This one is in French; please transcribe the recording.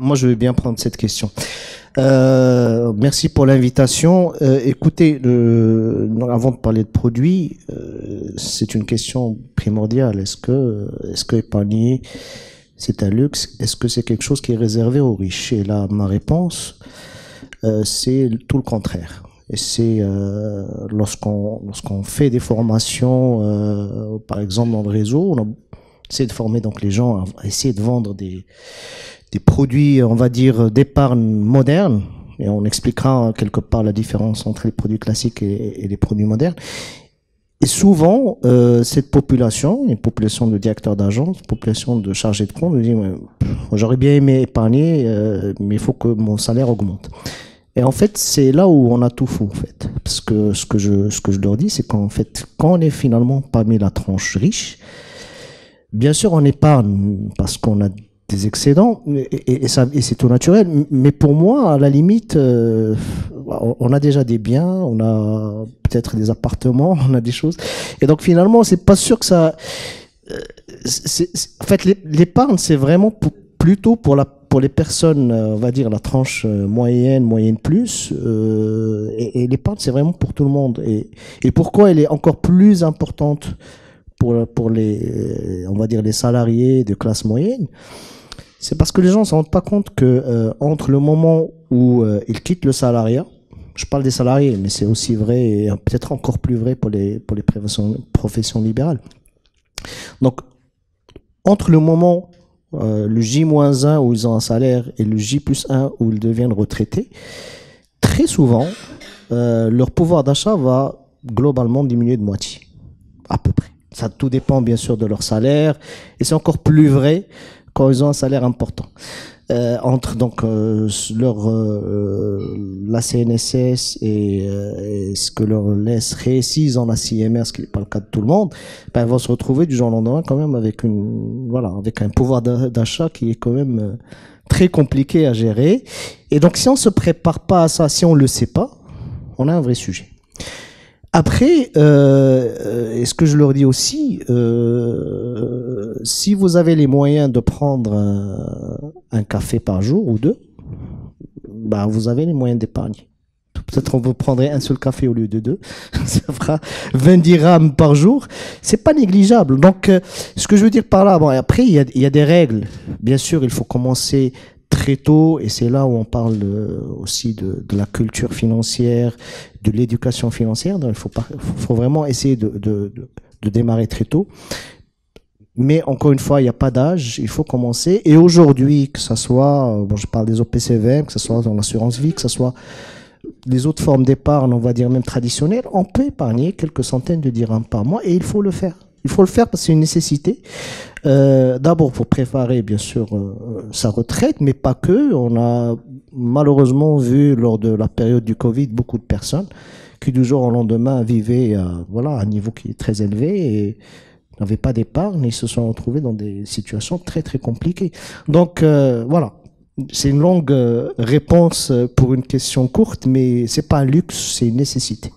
moi, je vais bien prendre cette question. Merci pour l'invitation. Écoutez, avant de parler de produits, c'est une question primordiale. Est-ce que épargner, c'est un luxe? Est-ce que c'est quelque chose qui est réservé aux riches? Et là, ma réponse, c'est tout le contraire. Et c'est lorsqu'on fait des formations, par exemple dans le réseau, on essaie de former donc les gens à essayer de vendre des produits, on va dire, d'épargne moderne, et on expliquera quelque part la différence entre les produits classiques et les produits modernes. Et souvent, cette population, une population de directeurs d'agence, une population de chargés de compte, nous dit j'aurais bien aimé épargner, mais il faut que mon salaire augmente. Et en fait, c'est là où on a tout faux, en fait. Parce que ce que je leur dis, c'est qu'en fait, quand on est finalement parmi la tranche riche, bien sûr, on épargne parce qu'on a des excédents et c'est tout naturel. Mais pour moi, à la limite, on a déjà des biens, on a peut-être des appartements, on a des choses. Et donc finalement, c'est pas sûr que ça. En fait, l'épargne, c'est vraiment plutôt pour les personnes, on va dire la tranche moyenne plus. Et l'épargne, c'est vraiment pour tout le monde. Et pourquoi elle est encore plus importante pour les, on va dire les salariés de classe moyenne? C'est parce que les gens ne se rendent pas compte que entre le moment où ils quittent le salariat, je parle des salariés, mais c'est aussi vrai et peut-être encore plus vrai pour les professions libérales. Donc, entre le moment le J-1 où ils ont un salaire et le J+1 où ils deviennent retraités, très souvent, leur pouvoir d'achat va globalement diminuer de moitié, à peu près. Ça tout dépend bien sûr de leur salaire et c'est encore plus vrai quand ils ont un salaire important. Entre donc la CNSS et ce que leur laisserait s'ils ont la CMR, ce qui n'est pas le cas de tout le monde, ben, ils vont se retrouver du jour au lendemain quand même avec avec un pouvoir d'achat qui est quand même très compliqué à gérer. Et donc si on se prépare pas à ça, si on le sait pas, on a un vrai sujet. Après, et ce que je leur dis aussi, si vous avez les moyens de prendre un café par jour ou deux, bah vous avez les moyens d'épargner. Peut-être on vous prendrait un seul café au lieu de deux, ça fera 20 dirhams par jour. C'est pas négligeable. Donc, ce que je veux dire par là, bon, après il y a des règles. Bien sûr, il faut commencer très tôt, et c'est là où on parle aussi de la culture financière, de l'éducation financière. Donc, il faut vraiment essayer de démarrer très tôt. Mais encore une fois, il n'y a pas d'âge, il faut commencer. Et aujourd'hui, que ce soit, je parle des OPCVM, que ce soit dans l'assurance vie, que ce soit les autres formes d'épargne, on va dire même traditionnelles, on peut épargner quelques centaines de dirhams par mois, et il faut le faire. Il faut le faire parce que c'est une nécessité. D'abord pour préparer bien sûr sa retraite, mais pas que. On a malheureusement vu lors de la période du Covid beaucoup de personnes qui du jour au lendemain vivaient à un niveau qui est très élevé et n'avaient pas d'épargne, et ils se sont retrouvés dans des situations très très compliquées. Donc voilà. C'est une longue réponse pour une question courte, mais c'est pas un luxe, c'est une nécessité.